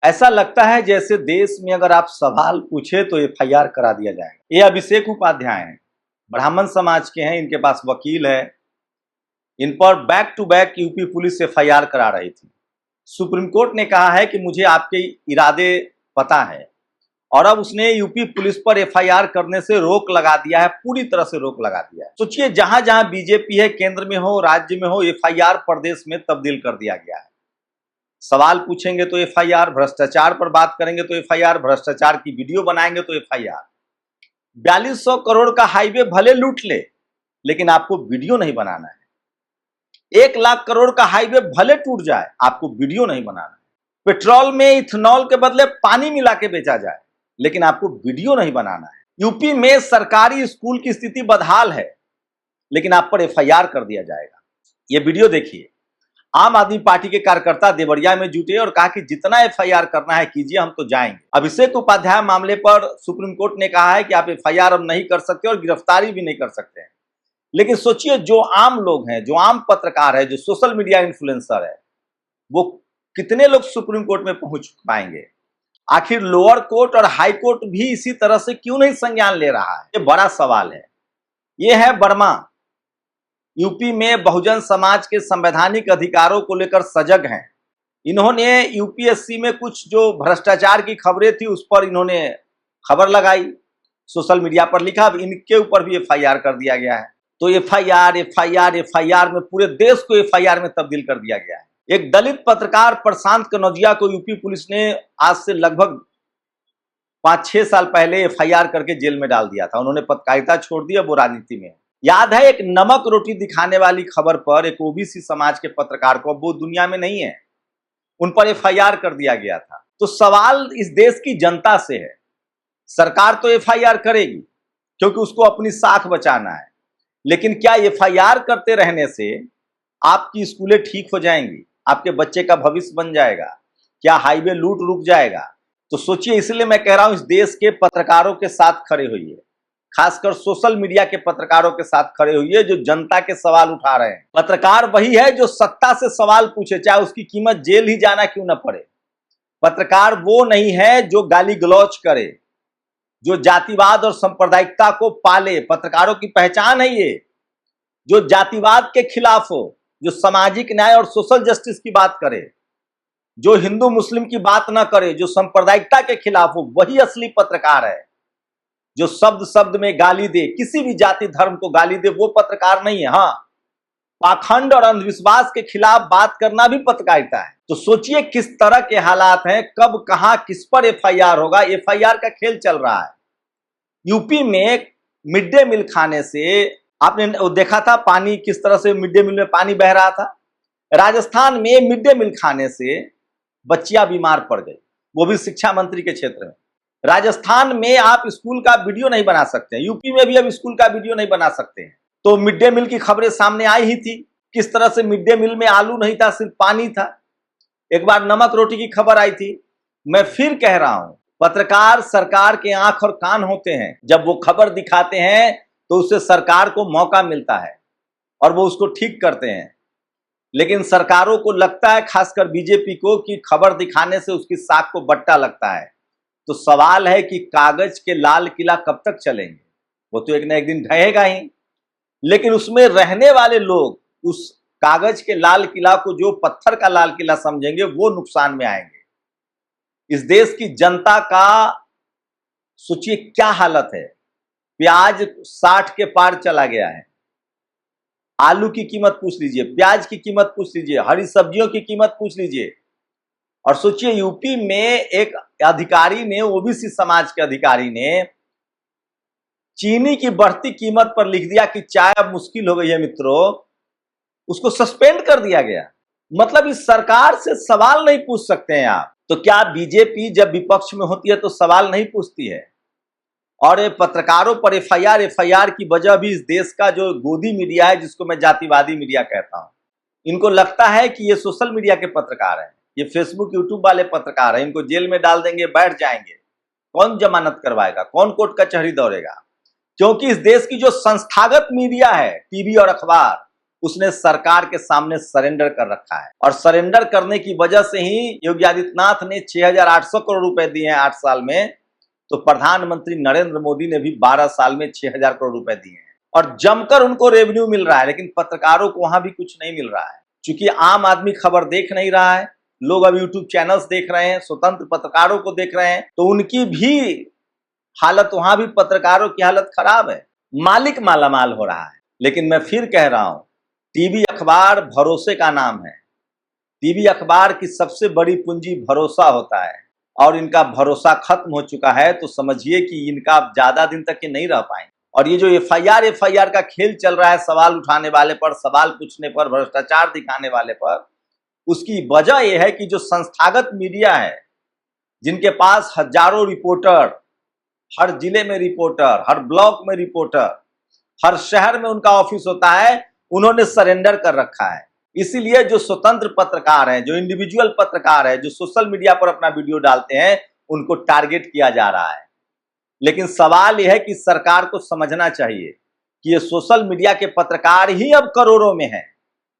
ऐसा लगता है जैसे देश में अगर आप सवाल पूछे तो एफआईआर करा दिया जाएगा। ये अभिषेक उपाध्याय हैं, ब्राह्मण समाज के हैं, इनके पास वकील है। इन पर back to back UP police FIR करा रही थी। सुप्रीम कोर्ट ने कहा है कि मुझे आपके इरादे पता है और अब उसने यूपी पुलिस पर एफआईआर करने से रोक लगा दिया है, पूरी तरह से रोक लगा दिया है। सोचिए, जहां जहां बीजेपी है, केंद्र में हो, राज्य में हो, एफआईआर प्रदेश में तब्दील कर दिया गया है। सवाल पूछेंगे तो एफआईआर, भ्रष्टाचार पर बात करेंगे तो एफआईआर, भ्रष्टाचार की वीडियो बनाएंगे तो एफआईआर। 4200 करोड़ का हाईवे भले लूट ले, लेकिन आपको वीडियो नहीं बनाना है। 1 लाख करोड़ का हाईवे भले टूट जाए, आपको वीडियो नहीं बनाना है। पेट्रोल में इथेनॉल के बदले पानी मिला के बेचा जाए, लेकिन आपको वीडियो नहीं बनाना है। यूपी में सरकारी स्कूल की स्थिति बदहाल है, लेकिन आप पर एफआईआर कर दिया जाएगा। ये वीडियो देखिए। आम आदमी पार्टी के कार्यकर्ता देवरिया में जुटे और कहा कि जितना एफआईआर करना है कीजिए, हम तो जाएंगे। अभिषेक उपाध्याय मामले पर सुप्रीम कोर्ट ने कहा है कि आप एफआईआर अब नहीं कर सकते और गिरफ्तारी भी नहीं कर सकते हैं। लेकिन सोचिए, जो आम लोग हैं, जो आम पत्रकार है, जो सोशल मीडिया इन्फ्लुएंसर है, वो कितने लोग सुप्रीम कोर्ट में पहुंच पाएंगे? आखिर लोअर कोर्ट और हाई कोर्ट भी इसी तरह से क्यों नहीं संज्ञान ले रहा है? ये बड़ा सवाल है। ये है वर्मा, यूपी में बहुजन समाज के संवैधानिक अधिकारों को लेकर सजग हैं। इन्होंने यूपीएससी में कुछ जो भ्रष्टाचार की खबरें थी उस पर इन्होंने खबर लगाई, सोशल मीडिया पर लिखा। अब इनके ऊपर भी एफआईआर कर दिया गया है। तो एफआईआर एफआईआर एफआईआर में पूरे देश को एफआईआर में तब्दील कर दिया गया है। एक दलित पत्रकार प्रशांत कनौजिया को यूपी पुलिस ने आज से लगभग 5-6 साल पहले एफआईआर करके जेल में डाल दिया था। उन्होंने पत्रकारिता छोड़ दी, अब वो राजनीति में। याद है, एक नमक रोटी दिखाने वाली खबर पर एक ओबीसी समाज के पत्रकार को, अब वो दुनिया में नहीं है, उन पर एफआईआर कर दिया गया था। तो सवाल इस देश की जनता से है। सरकार तो एफआईआर करेगी क्योंकि उसको अपनी साख बचाना है, लेकिन क्या एफआईआर करते रहने से आपकी स्कूलें ठीक हो जाएंगी? आपके बच्चे का भविष्य बन जाएगा? क्या हाईवे लूट रुक जाएगा? तो सोचिए, इसलिए मैं कह रहा हूं, इस देश के पत्रकारों के साथ खड़े होइए, खासकर सोशल मीडिया के पत्रकारों के साथ खड़े होइए जो जनता के सवाल उठा रहे हैं। पत्रकार वही है जो सत्ता से सवाल पूछे, चाहे उसकी कीमत जेल ही जाना क्यों न पड़े। पत्रकार वो नहीं है जो गाली गलौज करे, जो जातिवाद और सांप्रदायिकता को पाले। पत्रकारों की पहचान है ये, जो जातिवाद के खिलाफ हो, जो सामाजिक न्याय और सोशल जस्टिस की बात करे, जो हिंदू मुस्लिम की बात ना करे, जो सांप्रदायिकता के खिलाफ हो, वही असली पत्रकार है। जो शब्द शब्द में गाली दे, किसी भी जाति धर्म को गाली दे, वो पत्रकार नहीं है। हाँ, पाखंड और अंधविश्वास के खिलाफ बात करना भी पत्रकारिता है। तो सोचिए किस तरह के हालात हैं, कब कहां किस पर एफआईआर होगा। एफआईआर का खेल चल रहा है। यूपी में मिड डे मील खाने से आपने देखा था पानी किस तरह से मिड डे मील में पानी बह रहा था। राजस्थान में मिड डे मील खाने से बच्चियां बीमार पड़ गई, वो भी शिक्षा मंत्री के क्षेत्र में। राजस्थान में आप स्कूल का वीडियो नहीं बना सकते, यूपी में भी अब स्कूल का वीडियो नहीं बना सकते हैं। तो मिड डे मील की खबरें सामने आई ही थी, किस तरह से मिड डे मील में आलू नहीं था, सिर्फ पानी था। एक बार नमक रोटी की खबर आई थी। मैं फिर कह रहा हूं, पत्रकार सरकार के आंख और कान होते हैं। जब वो खबर दिखाते हैं तो उससे सरकार को मौका मिलता है और वो उसको ठीक करते हैं। लेकिन सरकारों को लगता है, खासकर बीजेपी को, कि खबर दिखाने से उसकी साख को बट्टा लगता है। तो सवाल है कि कागज के लाल किला कब तक चलेंगे? वो तो एक न एक दिन ढहेगा ही, लेकिन उसमें रहने वाले लोग उस कागज के लाल किला को जो पत्थर का लाल किला समझेंगे, वो नुकसान में आएंगे। इस देश की जनता का सोचिए क्या हालत है। प्याज 60 के पार चला गया है। आलू की कीमत पूछ लीजिए, प्याज की कीमत पूछ लीजिए, हरी सब्जियों की कीमत पूछ लीजिए। और सोचिए, यूपी में एक अधिकारी ने, ओबीसी समाज के अधिकारी ने, चीनी की बढ़ती कीमत पर लिख दिया कि चाय अब मुश्किल हो गई है मित्रों। उसको सस्पेंड कर दिया गया। मतलब इस सरकार से सवाल नहीं पूछ सकते हैं आप। तो क्या बीजेपी जब विपक्ष में होती है तो सवाल नहीं पूछती है? और ये पत्रकारों पर एफआईआर की वजह भी इस देश का जो गोदी मीडिया है, जिसको मैं जातिवादी मीडिया कहता हूं, इनको लगता है कि ये सोशल मीडिया के पत्रकार हैं, ये फेसबुक यूट्यूब वाले पत्रकार हैं, इनको जेल में डाल देंगे, बैठ जाएंगे। कौन जमानत करवाएगा? कौन कोर्ट कचहरी दौड़ेगा? क्योंकि इस देश की जो संस्थागत मीडिया है, टीवी और अखबार, उसने सरकार के सामने सरेंडर कर रखा है। और सरेंडर करने की वजह से ही योगी आदित्यनाथ ने 6,800 करोड़ रुपए दिए हैं 8 साल में, तो प्रधानमंत्री नरेंद्र मोदी ने भी 12 साल में 6,000 करोड़ रुपए दिए हैं और जमकर उनको रेवेन्यू मिल रहा है। लेकिन पत्रकारों को वहां भी कुछ नहीं मिल रहा है, क्योंकि आम आदमी खबर देख नहीं रहा है। लोग अब यूट्यूब चैनल्स देख रहे हैं, स्वतंत्र पत्रकारों को देख रहे हैं, तो उनकी भी हालत, वहां भी पत्रकारों की हालत खराब है। मालिक मालामाल हो रहा है। लेकिन मैं फिर कह रहा हूं, टीवी अखबार भरोसे का नाम है। टीवी अखबार की सबसे बड़ी पूंजी भरोसा होता है और इनका भरोसा खत्म हो चुका है, तो समझिए कि इनका ज्यादा दिन तक ये नहीं रह पाएंगे। और ये जो एफआईआर का खेल चल रहा है, सवाल उठाने वाले पर, सवाल पूछने पर, भ्रष्टाचार दिखाने वाले पर, उसकी वजह यह है कि जो संस्थागत मीडिया है, जिनके पास हजारों रिपोर्टर, हर जिले में रिपोर्टर, हर ब्लॉक में रिपोर्टर, हर शहर में उनका ऑफिस होता है, उन्होंने सरेंडर कर रखा है। इसीलिए जो स्वतंत्र पत्रकार हैं, जो इंडिविजुअल पत्रकार हैं, जो सोशल मीडिया पर अपना वीडियो डालते हैं, उनको टारगेट किया जा रहा है। लेकिन सवाल यह है कि सरकार को समझना चाहिए कि ये सोशल मीडिया के पत्रकार ही अब करोड़ों में हैं।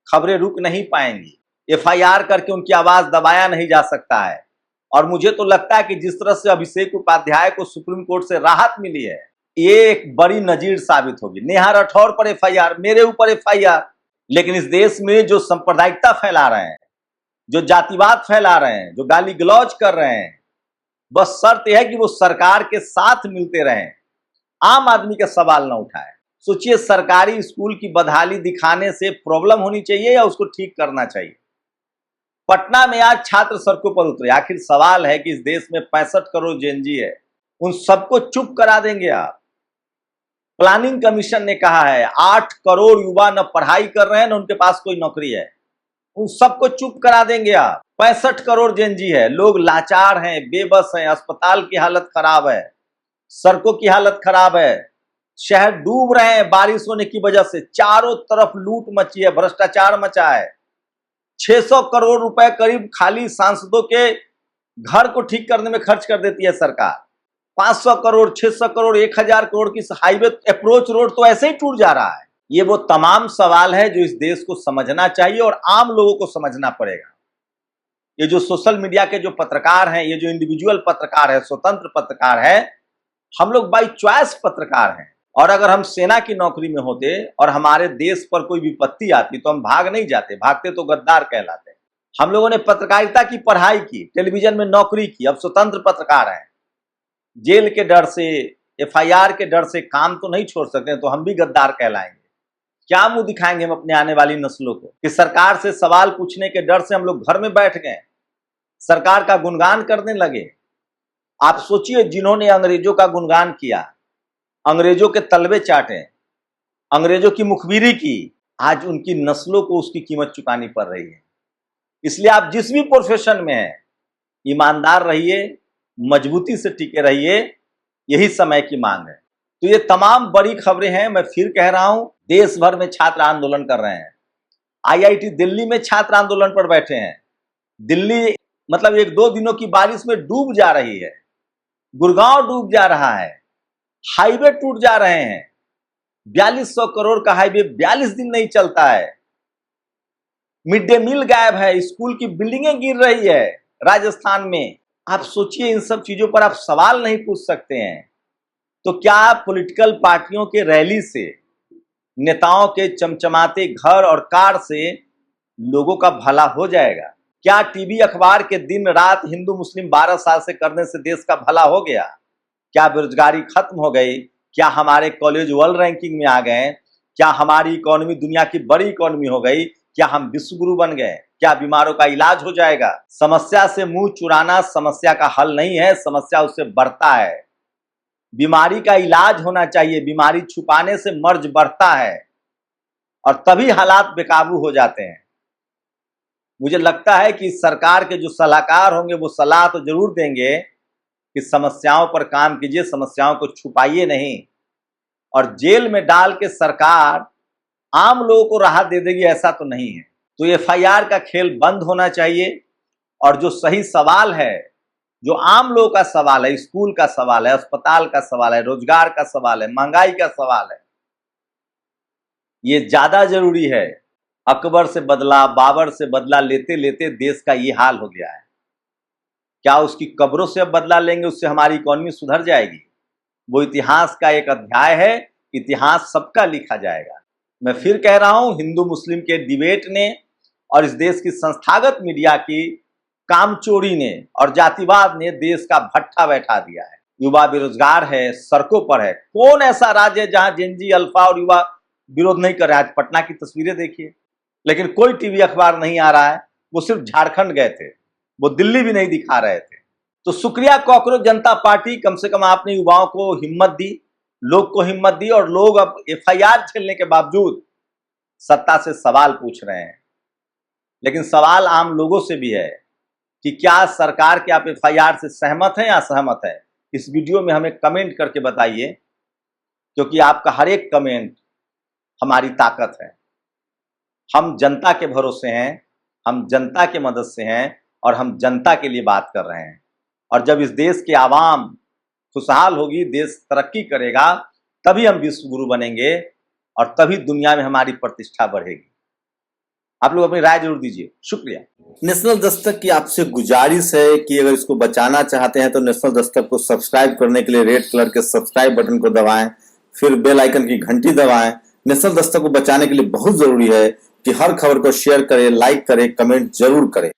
खबरें रुक नहीं पाएंगी, एफआईआर करके उनकी आवाज दबाया नहीं जा सकता है। और मुझे तो लगता है कि जिस तरह से अभिषेक उपाध्याय को सुप्रीम कोर्ट से राहत मिली है, ये एक बड़ी नजीर साबित होगी। नेहा राठौर पर एफआईआर, मेरे ऊपर एफआईआर। लेकिन इस देश में जो सांप्रदायिकता फैला रहे हैं, जो जातिवाद फैला रहे हैं, जो गाली गलौज कर रहे हैं, बस शर्त यह है कि वो सरकार के साथ मिलते रहें, आम आदमी का सवाल न उठाए। सोचिए, सरकारी स्कूल की बदहाली दिखाने से प्रॉब्लम होनी चाहिए या उसको ठीक करना चाहिए? पटना में आज छात्र सड़कों पर उतरे। आखिर सवाल है कि इस देश में 65 करोड़ जेनजी है, उन सबको चुप करा देंगे आप? प्लानिंग कमीशन ने कहा है 8 करोड़ युवा न पढ़ाई कर रहे हैं, न उनके पास कोई नौकरी है, उन सबको चुप करा देंगे आप? 65 करोड़ जेनजी है, लोग लाचार हैं, बेबस हैं, अस्पताल की हालत खराब है, सड़कों की हालत खराब है, शहर डूब रहे हैं बारिश होने की वजह से, चारों तरफ लूट मची है, भ्रष्टाचार मचा है। 600 करोड़ रुपए करीब खाली सांसदों के घर को ठीक करने में खर्च कर देती है सरकार। 500 करोड़, 600 करोड़, 1000 करोड़ की हाईवे अप्रोच रोड तो ऐसे ही टूट जा रहा है। ये वो तमाम सवाल है जो इस देश को समझना चाहिए और आम लोगों को समझना पड़ेगा। ये जो सोशल मीडिया के जो पत्रकार हैं, ये जो इंडिविजुअल पत्रकार है, स्वतंत्र पत्रकार है, हम लोग बाई चॉइस पत्रकार हैं। और अगर हम सेना की नौकरी में होते और हमारे देश पर कोई विपत्ति आती तो हम भाग नहीं जाते, भागते तो गद्दार कहलाते। हम लोगों ने पत्रकारिता की पढ़ाई की, टेलीविजन में नौकरी की, अब स्वतंत्र पत्रकार हैं। जेल के डर से, एफआईआर के डर से काम तो नहीं छोड़ सकते, तो हम भी गद्दार कहलाएंगे। क्या मुंह दिखाएंगे हम अपने आने वाली नस्लों को कि सरकार से सवाल पूछने के डर से हम लोग घर में बैठ गए, सरकार का गुणगान करने लगे? आप सोचिए, जिन्होंने अंग्रेजों का गुणगान किया, अंग्रेजों के तलवे चाटे, अंग्रेजों की मुखबिरी की, आज उनकी नस्लों को उसकी कीमत चुकानी पड़ रही है। इसलिए आप जिस भी प्रोफेशन में हैं, ईमानदार रहिए, मजबूती से टिके रहिए, यही समय की मांग है। तो ये तमाम बड़ी खबरें हैं। मैं फिर कह रहा हूं, देश भर में छात्र आंदोलन कर रहे हैं। आईआईटी दिल्ली में छात्र आंदोलन पर बैठे हैं। दिल्ली मतलब 1-2 दिनों की बारिश में डूब जा रही है, गुड़गांव डूब जा रहा है, हाईवे टूट जा रहे हैं। 4200 करोड़ का हाईवे 42 दिन नहीं चलता है। मिड डे मील गायब है, स्कूल की बिल्डिंगें गिर रही है राजस्थान में। आप सोचिए, इन सब चीजों पर आप सवाल नहीं पूछ सकते हैं, तो क्या पॉलिटिकल पार्टियों के रैली से, नेताओं के चमचमाते घर और कार से लोगों का भला हो जाएगा? क्या टीवी अखबार के दिन रात हिंदू मुस्लिम 12 साल से करने से देश का भला हो गया? क्या बेरोजगारी खत्म हो गई? क्या हमारे कॉलेज वर्ल्ड रैंकिंग में आ गए? क्या हमारी इकोनॉमी दुनिया की बड़ी इकोनॉमी हो गई? क्या हम विश्व गुरु बन गए? क्या बीमारों का इलाज हो जाएगा? समस्या से मुंह चुराना समस्या का हल नहीं है, समस्या उससे बढ़ता है। बीमारी का इलाज होना चाहिए, बीमारी छुपाने से मर्ज बढ़ता है और तभी हालात बेकाबू हो जाते हैं। मुझे लगता है कि सरकार के जो सलाहकार होंगे वो सलाह तो जरूर देंगे कि समस्याओं पर काम कीजिए, समस्याओं को छुपाइए नहीं। और जेल में डाल के सरकार आम लोगों को राहत दे देगी, ऐसा तो नहीं है। तो एफआईआर का खेल बंद होना चाहिए और जो सही सवाल है, जो आम लोगों का सवाल है, स्कूल का सवाल है, अस्पताल का सवाल है, रोजगार का सवाल है, महंगाई का सवाल है, ये ज्यादा जरूरी है अकबर से बदला, बाबर से बदला लेते लेते देश का ये हाल हो गया है। क्या उसकी कब्रों से अब बदला लेंगे, उससे हमारी इकोनॉमी सुधर जाएगी? वो इतिहास का एक अध्याय है, इतिहास सबका लिखा जाएगा। मैं फिर कह रहा हूं, हिंदू मुस्लिम के डिबेट ने और इस देश की संस्थागत मीडिया की कामचोरी ने और जातिवाद ने देश का भट्ठा बैठा दिया है। युवा बेरोजगार है, सड़कों पर है। कौन ऐसा राज्य है जहां जेनजी, अल्फा और युवा विरोध नहीं कर रहे हैं? आज पटना की तस्वीरें देखिए, लेकिन कोई टीवी अखबार नहीं आ रहा है। वो सिर्फ झारखंड गए थे, वो दिल्ली भी नहीं दिखा रहे थे। तो शुक्रिया कॉकरोच जनता पार्टी, कम से कम आपने युवाओं को हिम्मत दी, लोग को हिम्मत दी, और लोग अब एफआईआर झेलने के बावजूद सत्ता से सवाल पूछ रहे हैं। लेकिन सवाल आम लोगों से भी है कि क्या सरकार के आप एफआईआर से सहमत हैं या असहमत है? इस वीडियो में हमें कमेंट करके बताइए, क्योंकि आपका हर एक कमेंट हमारी ताकत है। हम जनता के भरोसे हैं, हम जनता के मदद से हैं और हम जनता के लिए बात कर रहे हैं। और जब इस देश के आवाम खुशहाल होगी, देश तरक्की करेगा, तभी हम विश्व गुरु बनेंगे और तभी दुनिया में हमारी प्रतिष्ठा बढ़ेगी। आप लोग अपनी राय जरूर दीजिए। शुक्रिया। नेशनल दस्तक की आपसे गुजारिश है कि अगर इसको बचाना चाहते हैं तो नेशनल दस्तक को सब्सक्राइब करने के लिए रेड कलर के सब्सक्राइब बटन को दबाएं, फिर बेल आइकन की घंटी दबाएं। नेशनल दस्तक को बचाने के लिए बहुत जरूरी है कि हर खबर को शेयर करें, लाइक करें, कमेंट जरूर करें।